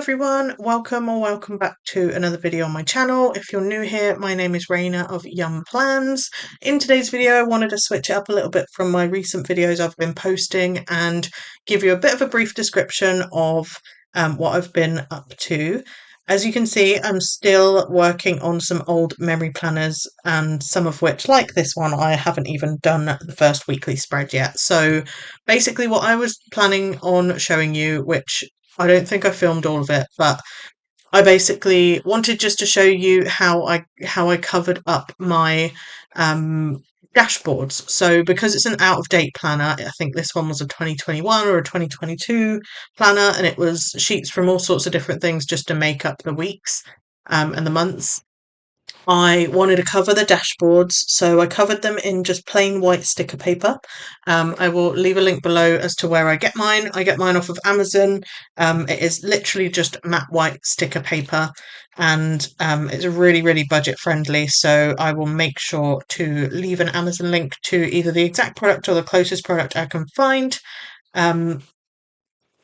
everyone, welcome or welcome back to another video on my channel. If you're new here, my name is Raina of Yum Plans. In today's video, I wanted to switch it up a little bit from my recent videos I've been posting and give you a bit of a brief description of what I've been up to. As you can see, I'm still working on some old memory planners, and some of which, like this one, I haven't even done the first weekly spread yet. So basically what I was planning on showing you, which I don't think I filmed all of it, but I basically wanted just to show you how I covered up my dashboards. So because it's an out of date planner, I think this one was a 2021 or a 2022 planner, and it was sheets from all sorts of different things just to make up the weeks and the months. I wanted to cover the dashboards, so I covered them in just plain white sticker paper. I will leave a link below as to where I get mine. I get mine off of Amazon. It is literally just matte white sticker paper, and it's really, really budget friendly. So I will make sure to leave an Amazon link to either the exact product or the closest product I can find.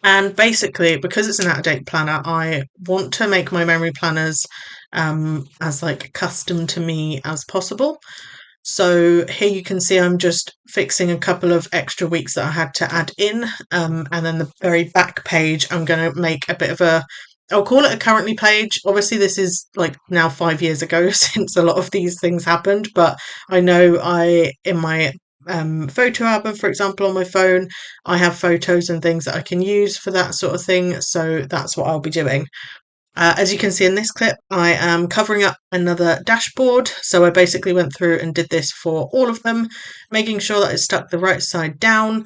And basically, because it's an out-of-date planner, I want to make my memory planners as like custom to me as possible. So here you can see I'm just fixing a couple of extra weeks that I had to add in. And then the very back page, I'm going to make a bit of I'll call it a currently page. Obviously, this is like now 5 years ago since a lot of these things happened, but I know in my photo album, for example, on my phone, I have photos and things that I can use for that sort of thing. So that's what I'll be doing. As you can see in this clip, I am covering up another dashboard. So I basically went through and did this for all of them, making sure that it stuck the right side down,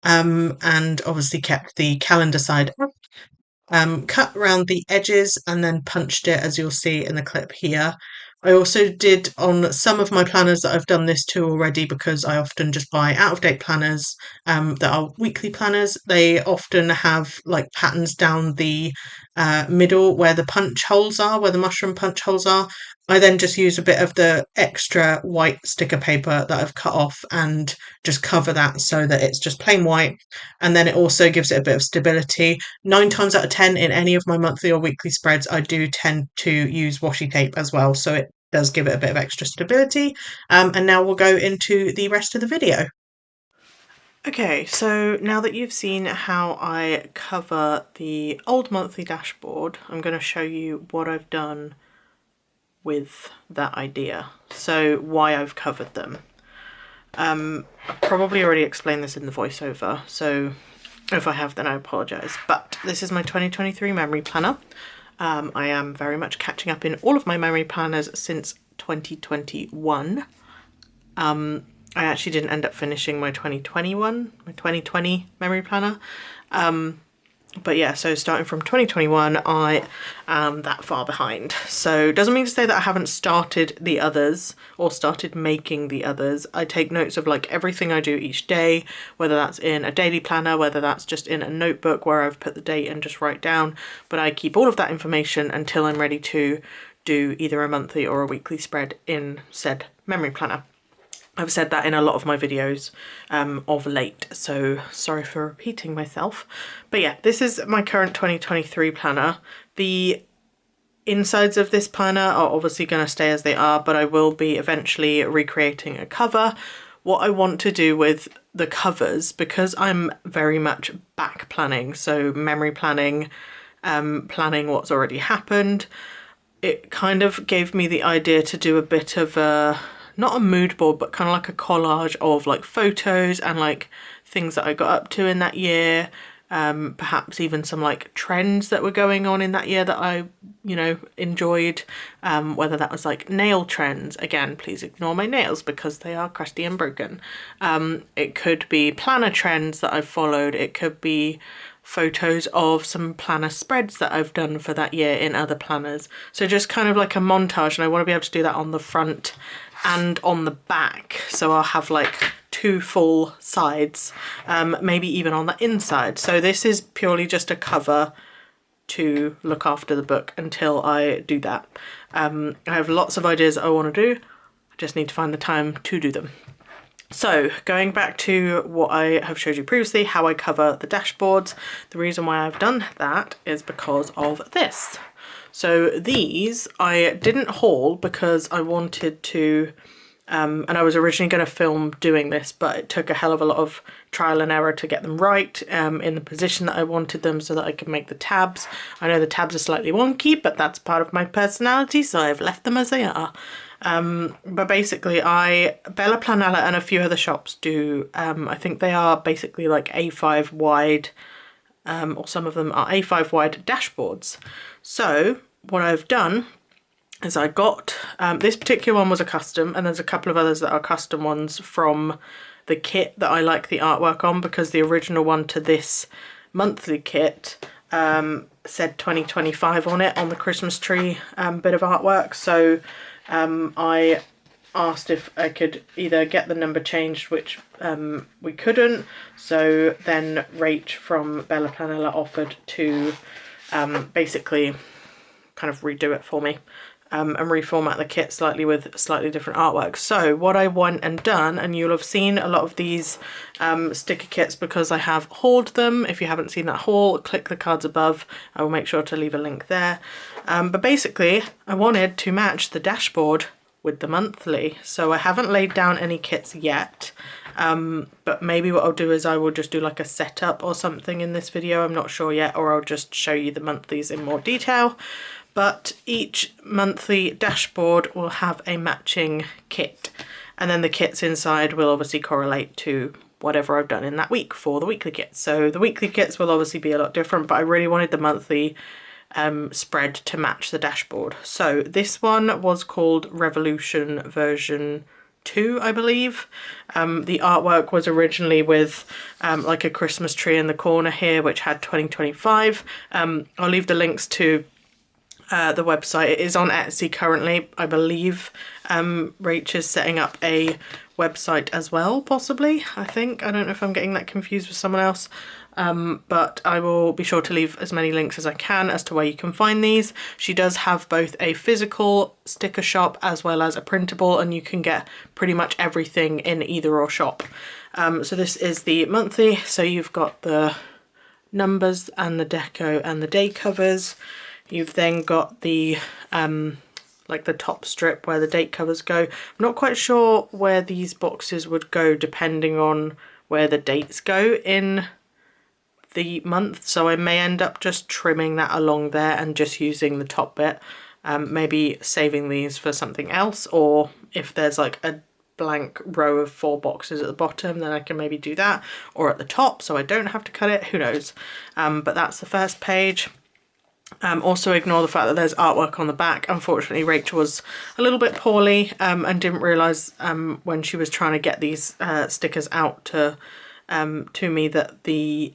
and obviously kept the calendar side up. Cut around the edges and then punched it, as you'll see in the clip here. I also did on some of my planners that I've done this to already, because I often just buy out-of-date planners that are weekly planners. They often have like patterns down the middle where the punch holes are, where the mushroom punch holes are. I then just use a bit of the extra white sticker paper that I've cut off and just cover that so that it's just plain white. And then it also gives it a bit of stability. 9 times out of 10 in any of my monthly or weekly spreads, I do tend to use washi tape as well. So it does give it a bit of extra stability. And now we'll go into the rest of the video. Okay, so now that you've seen how I cover the old monthly dashboard, I'm going to show you what I've done with that idea. So why I've covered them. I probably already explained this in the voiceover, so if I have, then I apologise. But this is my 2023 memory planner. I am very much catching up in all of my memory planners since 2021. I actually didn't end up finishing my 2020 memory planner. But yeah, so starting from 2021, I am that far behind. So doesn't mean to say that I haven't started the others or started making the others. I take notes of like everything I do each day, whether that's in a daily planner, whether that's just in a notebook where I've put the date and just write down. But I keep all of that information until I'm ready to do either a monthly or a weekly spread in said memory planner. I've said that in a lot of my videos of late, so sorry for repeating myself. But yeah, this is my current 2023 planner. The insides of this planner are obviously going to stay as they are, but I will be eventually recreating a cover. What I want to do with the covers, because I'm very much back planning, so memory planning, planning what's already happened, it kind of gave me the idea to do a bit of a, not a mood board, but kind of like a collage of like photos and like things that I got up to in that year. Perhaps even some like trends that were going on in that year that I, enjoyed. Whether that was like nail trends. Again, please ignore my nails because they are crusty and broken. It could be planner trends that I've followed. It could be photos of some planner spreads that I've done for that year in other planners. So just kind of like a montage, and I want to be able to do that on the front and on the back. So I'll have like 2 full sides, maybe even on the inside. So this is purely just a cover to look after the book until I do that. I have lots of ideas I want to do. I just need to find the time to do them. So going back to what I have showed you previously, how I cover the dashboards, the reason why I've done that is because of this. So these I didn't haul because I wanted to, and I was originally going to film doing this, but it took a hell of a lot of trial and error to get them right in the position that I wanted them so that I could make the tabs. I know the tabs are slightly wonky, but that's part of my personality, so I've left them as they are. But basically Bella Planella and a few other shops do, I think they are basically like A5 wide, or some of them are A5 wide dashboards. So what I've done is I got, this particular one was a custom, and there's a couple of others that are custom ones from the kit that I like the artwork on, because the original one to this monthly kit said 2025 on it, on the Christmas tree bit of artwork. So I asked if I could either get the number changed, which we couldn't, so then Rach from Bella Planella offered to basically kind of redo it for me and reformat the kit slightly with slightly different artwork. So what I went and done, and you'll have seen a lot of these sticker kits because I have hauled them. If you haven't seen that haul, click the cards above. I will make sure to leave a link there. But basically I wanted to match the dashboard with the monthly, so I haven't laid down any kits yet, but maybe what I'll do is I will just do like a setup or something in this video, I'm not sure yet, or I'll just show you the monthlies in more detail. But each monthly dashboard will have a matching kit, and then the kits inside will obviously correlate to whatever I've done in that week for the weekly kits. So the weekly kits will obviously be a lot different, but I really wanted the monthly spread to match the dashboard. So this one was called Revolution version 2, I believe. The artwork was originally with like a Christmas tree in the corner here, which had 2025. I'll leave the links to the website. It is on Etsy currently, I believe. Rach is setting up a website as well, possibly, I think. I don't know if I'm getting that confused with someone else. But I will be sure to leave as many links as I can as to where you can find these. She does have both a physical sticker shop as well as a printable, and you can get pretty much everything in either or shop. So this is the monthly, so you've got the numbers and the deco and the day covers. You've then got the like the top strip where the date covers go. I'm not quite sure where these boxes would go depending on where the dates go in the month, so I may end up just trimming that along there and just using the top bit, maybe saving these for something else, or if there's like a blank row of 4 boxes at the bottom, then I can maybe do that, or at the top so I don't have to cut it, who knows. But that's the first page. Also ignore the fact that there's artwork on the back. Unfortunately Rachel was a little bit poorly and didn't realise when she was trying to get these stickers out to me that the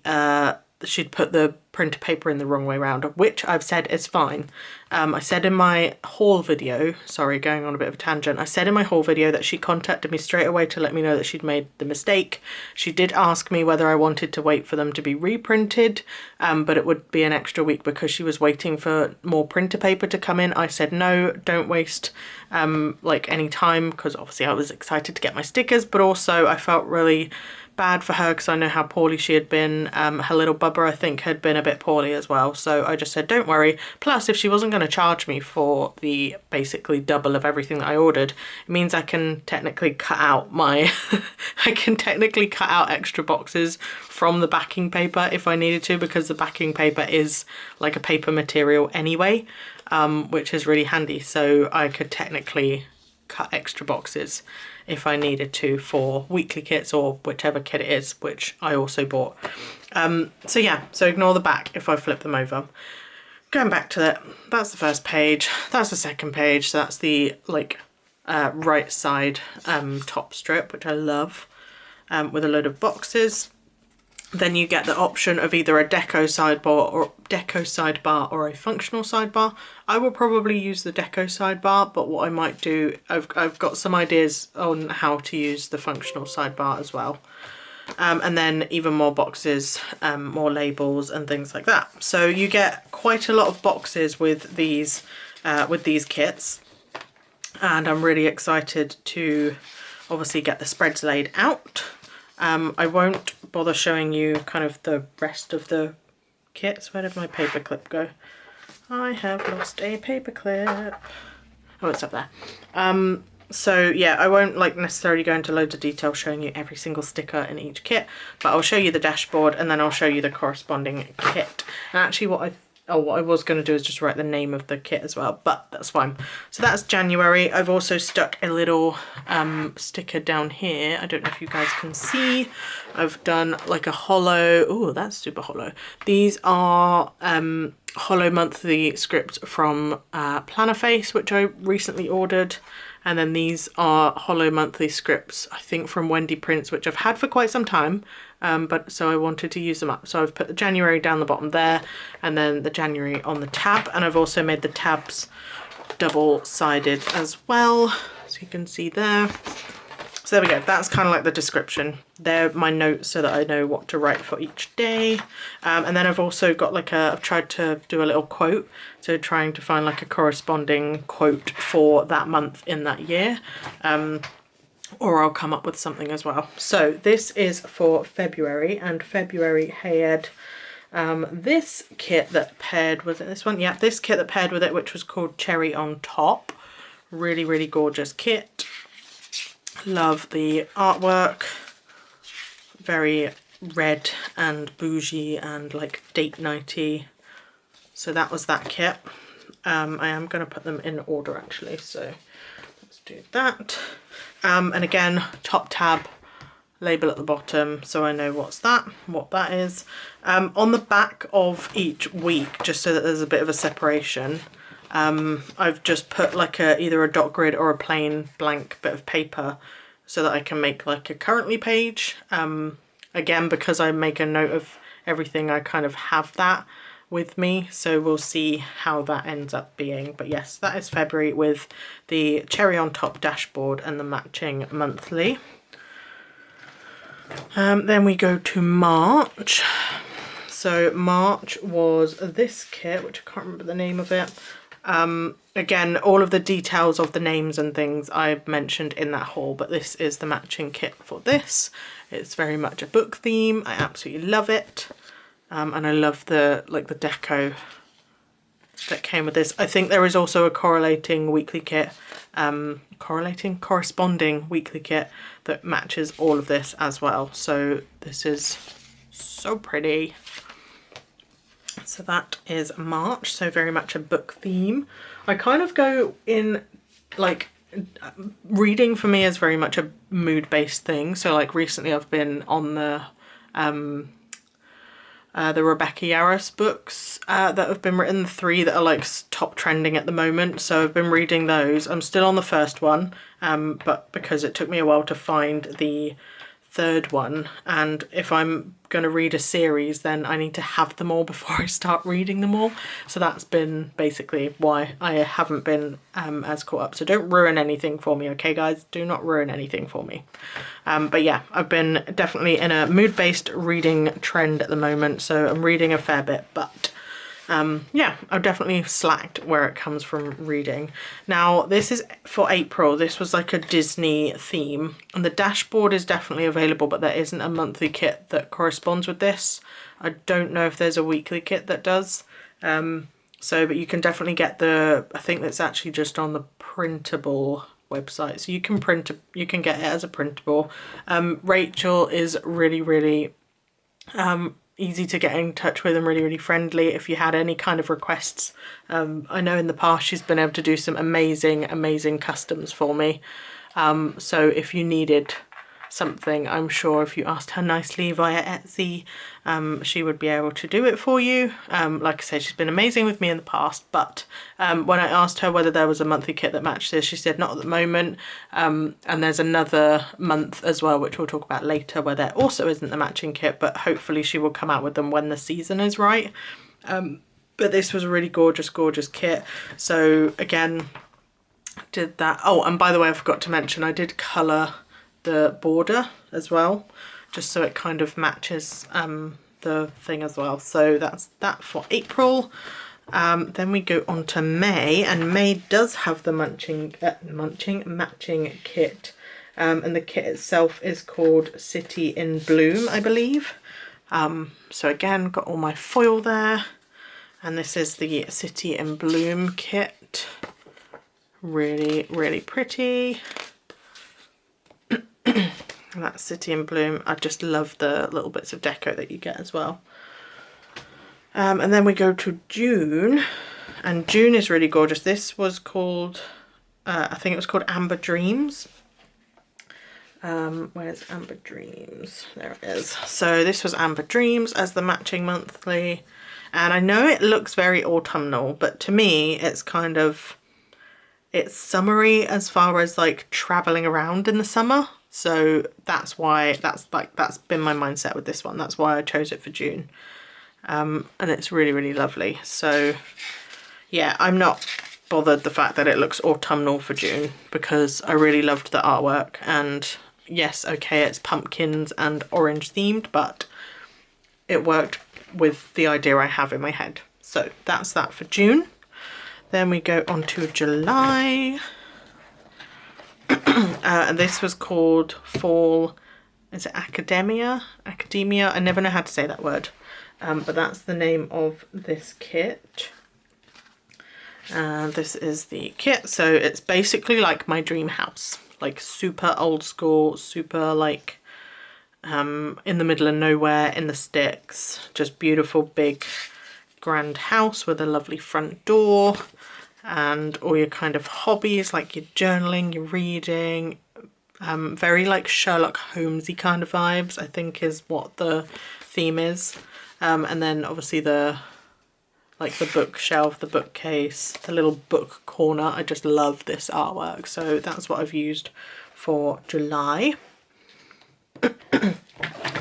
she'd put the printer paper in the wrong way around, which I've said is fine. I said in my haul video, sorry, going on a bit of a tangent, I said in my haul video that she contacted me straight away to let me know that she'd made the mistake. She did ask me whether I wanted to wait for them to be reprinted, but it would be an extra week because she was waiting for more printer paper to come in. I said no, don't waste like any time, because obviously I was excited to get my stickers, but also I felt really bad for her because I know how poorly she had been. Her little bubba, I think, had been a bit poorly as well, so I just said don't worry. Plus, if she wasn't going to charge me for the basically double of everything that I ordered, it means I can technically cut out my I can technically cut out extra boxes from the backing paper if I needed to, because the backing paper is like a paper material anyway, which is really handy, so I could technically cut extra boxes if I needed to for weekly kits or whichever kit it is, which I also bought. So yeah, so ignore the back if I flip them over. Going back to that, that's the first page, that's the second page, so that's the like right side top strip, which I love, with a load of boxes. Then you get the option of either a deco sidebar or a functional sidebar. I will probably use the deco sidebar, but what I might do, I've got some ideas on how to use the functional sidebar as well. And then even more boxes, more labels and things like that. So you get quite a lot of boxes with these kits, and I'm really excited to obviously get the spreads laid out. I won't bother showing you kind of the rest of the kits. Where did my paper clip go? I have lost a paper clip. Oh, it's up there. So yeah, I won't like necessarily go into loads of detail showing you every single sticker in each kit, but I'll show you the dashboard and then I'll show you the corresponding kit. And actually what I was going to do is just write the name of the kit as well, but that's fine. So that's January. I've also stuck a little sticker down here. I don't know if you guys can see. I've done like a hollow, oh, that's super hollow. These are hollow monthly scripts from Plannerface, which I recently ordered. And then these are hollow monthly scripts, I think from Wendy Prints, which I've had for quite some time. But so I wanted to use them up. So I've put the January down the bottom there and then the January on the tab. And I've also made the tabs double-sided as well. So you can see there. So there we go. That's kind of like the description. They're my notes so that I know what to write for each day. And then I've also got like I've tried to do a little quote. So trying to find like a corresponding quote for that month in that year. Or I'll come up with something as well. So this is for February, and February had this kit that paired, was it this one? Yeah, this kit that paired with it, which was called Cherry on Top. Really, really gorgeous kit. Love the artwork. Very red and bougie and like date nighty. So that was that kit. I am going to put them in order actually, so let's do that. And again, top tab, label at the bottom, so I know what that is. On the back of each week, just so that there's a bit of a separation, I've just put like either a dot grid or a plain blank bit of paper so that I can make like a currently page. Again, because I make a note of everything, I kind of have that with me, so we'll see how that ends up being. But yes, that is February with the Cherry on Top dashboard and the matching monthly. Then we go to March. So March was this kit, which I can't remember the name of it. Again, all of the details of the names and things I've mentioned in that haul, but this is the matching kit for this. It's very much a book theme. I absolutely love it. And I love the the deco that came with this. I think there is also a corresponding weekly kit that matches all of this as well. So this is so pretty. So that is March, so very much a book theme. I kind of go in like reading for me is very much a mood-based thing. So like recently I've been on the Rebecca Yarros books that have been written, the 3 that are like top trending at the moment. So I've been reading those. I'm still on the first one, but because it took me a while to find the third one, and if I'm going to read a series, then I need to have them all before I start reading them all. So that's been basically why I haven't been as caught up. So don't ruin anything for me, okay guys? Do not ruin anything for me. But yeah, I've been definitely in a mood-based reading trend at the moment, so I'm reading a fair bit, but yeah, I've definitely slacked where it comes from reading. Now this is for April. This was like a Disney theme, and the dashboard is definitely available, but there isn't a monthly kit that corresponds with this. I don't know if there's a weekly kit that does. But you can definitely get I think that's actually just on the Printable website, so you can get it as a printable. Rachel is really easy to get in touch with and really friendly if you had any kind of requests. I know in the past she's been able to do some amazing customs for me. So if you needed something, I'm sure if you asked her nicely via Etsy, she would be able to do it for you. Like I said, she's been amazing with me in the past, but when I asked her whether there was a monthly kit that matched this, she said not at the moment. And there's another month as well, which we'll talk about later, where there also isn't the matching kit, but hopefully she will come out with them when the season is right. But this was a really gorgeous kit. So again, did that. Oh, and by the way, I forgot to mention, I did colour the border as well, just so it kind of matches the thing as well. So that's that for April. Then we go on to May, and May does have the matching kit. and the kit itself is called City in Bloom, I believe. So again, got all my foil there, and this is the City in Bloom kit. Really, really pretty. And that's City in Bloom. I just love the little bits of deco that you get as well. And then we go to June, and June is really gorgeous. This was called, I think it was called Amber Dreams. Where's Amber Dreams? There it is. So this was Amber Dreams as the matching monthly. And I know it looks very autumnal, but to me it's kind of, it's summery as far as like traveling around in the summer. So that's why, that's been my mindset with this one. That's why I chose it for June. And it's really, really lovely. So yeah, I'm not bothered the fact that it looks autumnal for June, because I really loved the artwork. And yes, okay, it's pumpkins and orange themed, but it worked with the idea I have in my head. So that's that for June. Then we go on to July. And this was called Fall, is it Academia? Academia, I never know how to say that word. But that's the name of this kit. This is the kit. So it's basically like my dream house, like super old school, super like in the middle of nowhere in the sticks, just beautiful big grand house with a lovely front door, and all your kind of hobbies like your journaling, your reading, very like Sherlock Holmesy kind of vibes, I think is what the theme is. And then obviously the bookshelf, the bookcase, the little book corner. I just love this artwork, so that's what I've used for July.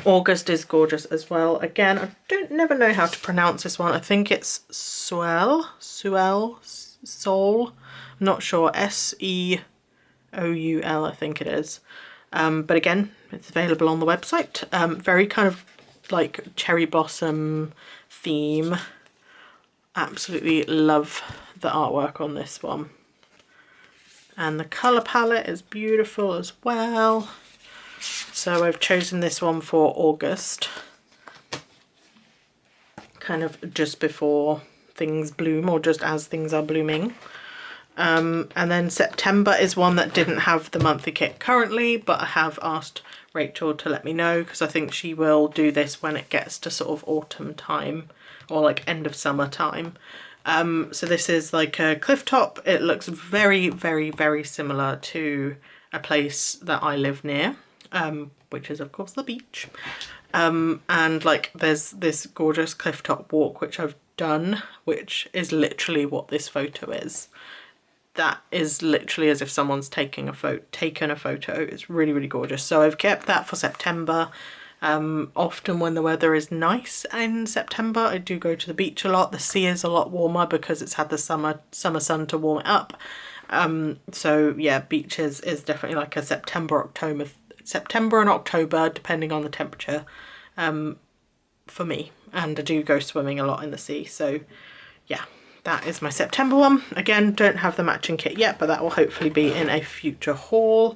August is gorgeous as well. Again, I never know how to pronounce this one. I think it's Soul. I'm not sure. Seoul, I think it is. But again, it's available on the website. Very kind of like cherry blossom theme. Absolutely love the artwork on this one. And the colour palette is beautiful as well. So I've chosen this one for August, kind of just before things bloom, or just as things are blooming. And then September is one that didn't have the monthly kit currently, but I have asked Rachel to let me know, because I think she will do this when it gets to sort of autumn time, or like end of summer time. So this is like a cliff top. It looks very, very, very similar to a place that I live near, which is of course the beach. And like there's this gorgeous cliff top walk which I've done, which is literally what this photo is. That is literally as if someone's taken a photo. It's really, really gorgeous. So I've kept that for September. Often when the weather is nice in September, I do go to the beach a lot. The sea is a lot warmer because it's had the summer sun to warm it up. So yeah, beach is definitely like a September and October, depending on the temperature, for me. And I do go swimming a lot in the sea. So yeah, that is my September one. Again, don't have the matching kit yet, but that will hopefully be in a future haul.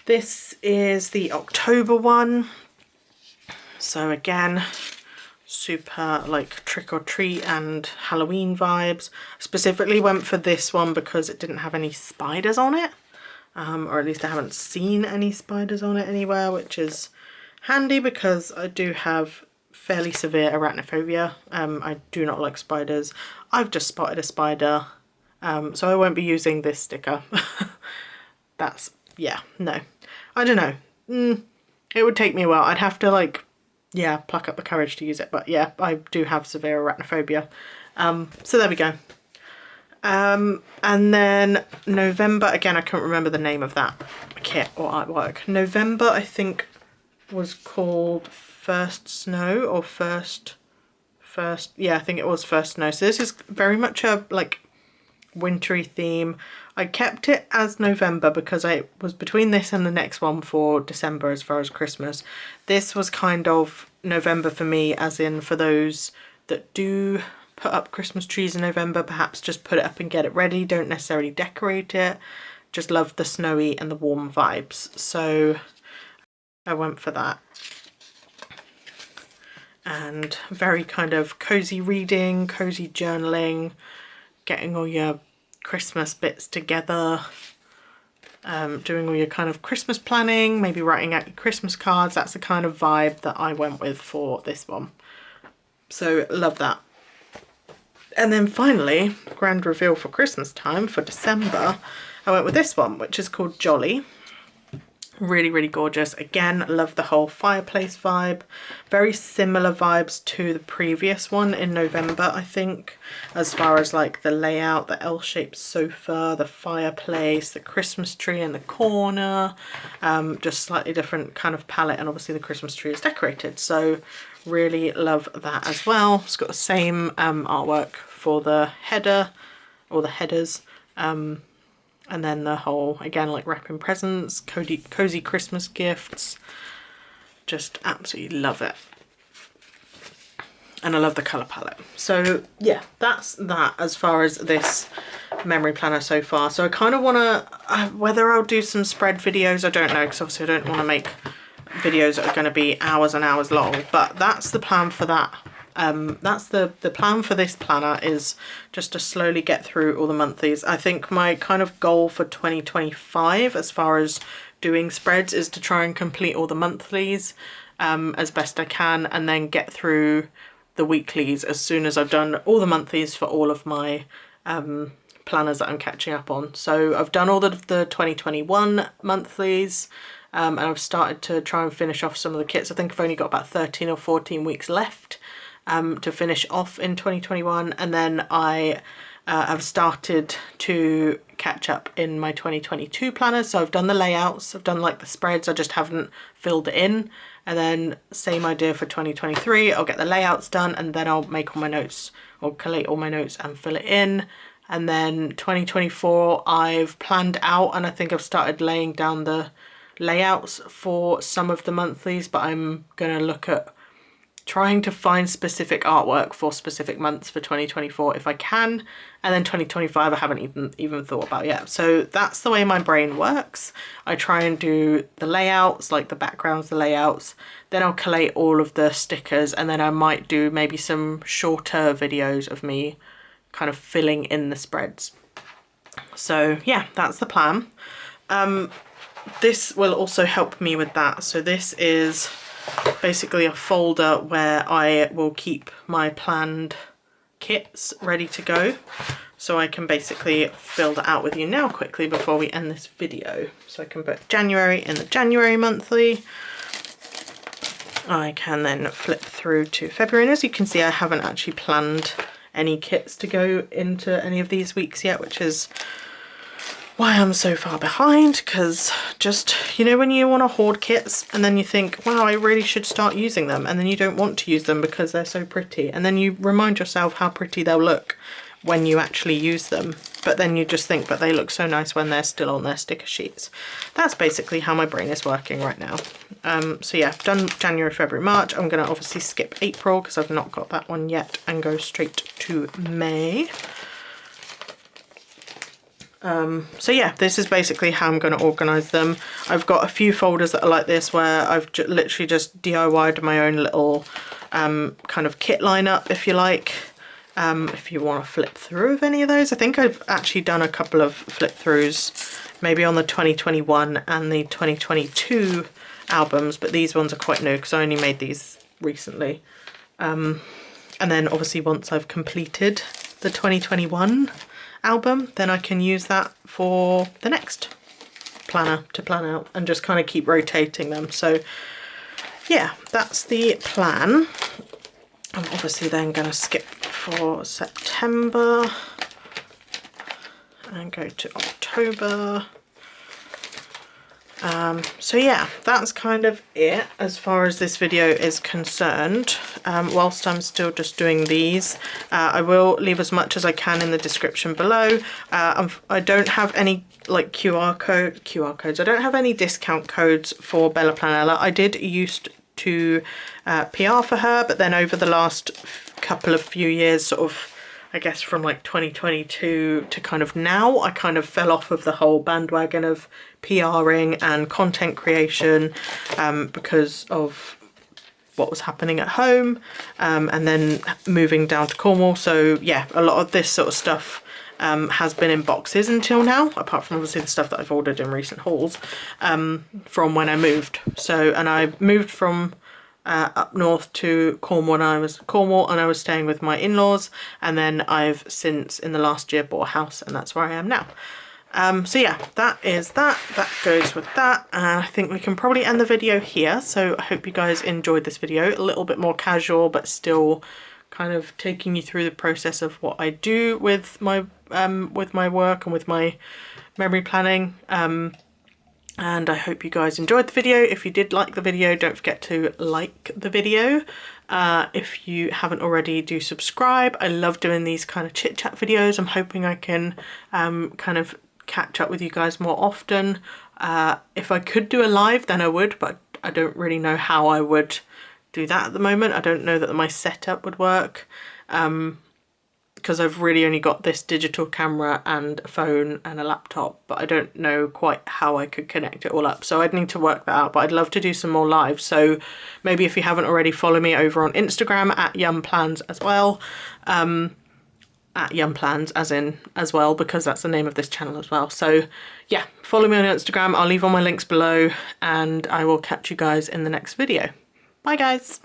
This is the October one. So again, super like trick or treat and Halloween vibes. Specifically went for this one because it didn't have any spiders on it, or at least I haven't seen any spiders on it anywhere, which is handy because I do have fairly severe arachnophobia. I do not like spiders. I've just spotted a spider, so I won't be using this sticker. That's, yeah, no, I don't know. It would take me a while. I'd have to like, yeah, pluck up the courage to use it. But yeah, I do have severe arachnophobia. So there we go. And then November, again, I can't remember the name of that kit or artwork. November, I think, was called First Snow, or First, yeah, I think it was First Snow. So this is very much a like wintry theme. I kept it as November because I was between this and the next one for December as far as Christmas. This was kind of November for me, as in for those that do put up Christmas trees in November, perhaps just put it up and get it ready. Don't necessarily decorate it. just love the snowy and the warm vibes. So I went for that. And very kind of cozy reading, cozy journaling, getting all your Christmas bits together, doing all your kind of Christmas planning, maybe writing out your Christmas cards. That's the kind of vibe that I went with for this one. So love that. And then finally, grand reveal for Christmas time, for December, I went with this one, which is called Jolly. Really, really gorgeous. Again, love the whole fireplace vibe. Very similar vibes to the previous one in November, I think, as far as like the layout, the L-shaped sofa, the fireplace, the Christmas tree in the corner, just slightly different kind of palette, and obviously the Christmas tree is decorated. So really love that as well. It's got the same artwork for the header, or the headers, and then the whole, again, like wrapping presents, cozy Christmas gifts. Just absolutely love it. And I love the colour palette. So yeah, that's that as far as this memory planner so far. So I kind of want to, whether I'll do some spread videos, I don't know, because obviously I don't want to make videos that are going to be hours and hours long, but that's the plan for that. That's the plan for this planner, is just to slowly get through all the monthlies. I think my kind of goal for 2025 as far as doing spreads is to try and complete all the monthlies as best I can, and then get through the weeklies as soon as I've done all the monthlies for all of my planners that I'm catching up on. So I've done all of the 2021 monthlies, and I've started to try and finish off some of the kits. I think I've only got about 13 or 14 weeks left to finish off in 2021, and then I have started to catch up in my 2022 planners. So I've done the layouts, I've done like the spreads, I just haven't filled it in. And then same idea for 2023, I'll get the layouts done, and then I'll make all my notes, or collate all my notes and fill it in. And then 2024 I've planned out, and I think I've started laying down the layouts for some of the monthlies, but I'm gonna look at trying to find specific artwork for specific months for 2024 if I can, and then 2025 I haven't even thought about yet. So that's the way my brain works. I try and do the layouts, like the backgrounds, the layouts, then I'll collate all of the stickers, and then I might do maybe some shorter videos of me kind of filling in the spreads. So yeah, that's the plan. This will also help me with that. So this is basically a folder where I will keep my planned kits ready to go. So I can basically fill that out with you now quickly before we end this video. So I can put January in the January monthly. I can then flip through to February. And as you can see, I haven't actually planned any kits to go into any of these weeks yet, which is why I'm so far behind, because just, you know, when you want to hoard kits and then you think, wow, I really should start using them, and then you don't want to use them because they're so pretty, and then you remind yourself how pretty they'll look when you actually use them, but then you just think, but they look so nice when they're still on their sticker sheets. That's basically how my brain is working right now. So yeah, I've done January, February, March. I'm going to obviously skip April because I've not got that one yet, and go straight to May. So yeah, this is basically how I'm going to organise them. I've got a few folders that are like this, where I've literally just DIY'd my own little kind of kit lineup, if you like. If you want to flip through of any of those, I think I've actually done a couple of flip throughs, maybe on the 2021 and the 2022 albums, but these ones are quite new because I only made these recently. And then obviously once I've completed the 2021 album, then I can use that for the next planner to plan out, and just kind of keep rotating them. So yeah, that's the plan. I'm obviously then going to skip for September and go to October. So yeah, that's kind of it as far as this video is concerned. Whilst I'm still just doing these, I will leave as much as I can in the description below. I don't have any like QR codes. I don't have any discount codes for Bella Planella. I did used to PR for her, but then over the last few years, sort of I guess from like 2022 to kind of now, I kind of fell off of the whole bandwagon of PRing and content creation because of what was happening at home, and then moving down to Cornwall. So yeah, a lot of this sort of stuff has been in boxes until now, apart from obviously the stuff that I've ordered in recent hauls from when I moved. So, and I moved from up north to Cornwall, and I was staying with my in-laws, and then I've since in the last year bought a house, and that's where I am now. So yeah, that goes with that. I think we can probably end the video here. So I hope you guys enjoyed this video, a little bit more casual, but still kind of taking you through the process of what I do with my work and with my memory planning. And I hope you guys enjoyed the video. If you did like the video, don't forget to like the video. If you haven't already, do subscribe. I love doing these kind of chit chat videos. I'm hoping I can kind of catch up with you guys more often. If I could do a live, then I would, but I don't really know how I would do that at the moment. I don't know that my setup would work. Because I've really only got this digital camera and a phone and a laptop, but I don't know quite how I could connect it all up. So I'd need to work that out, but I'd love to do some more lives. So maybe if you haven't already, follow me over on Instagram at YumPlans as well. At YumPlans as well, because that's the name of this channel as well. So yeah, follow me on Instagram. I'll leave all my links below, and I will catch you guys in the next video. Bye guys.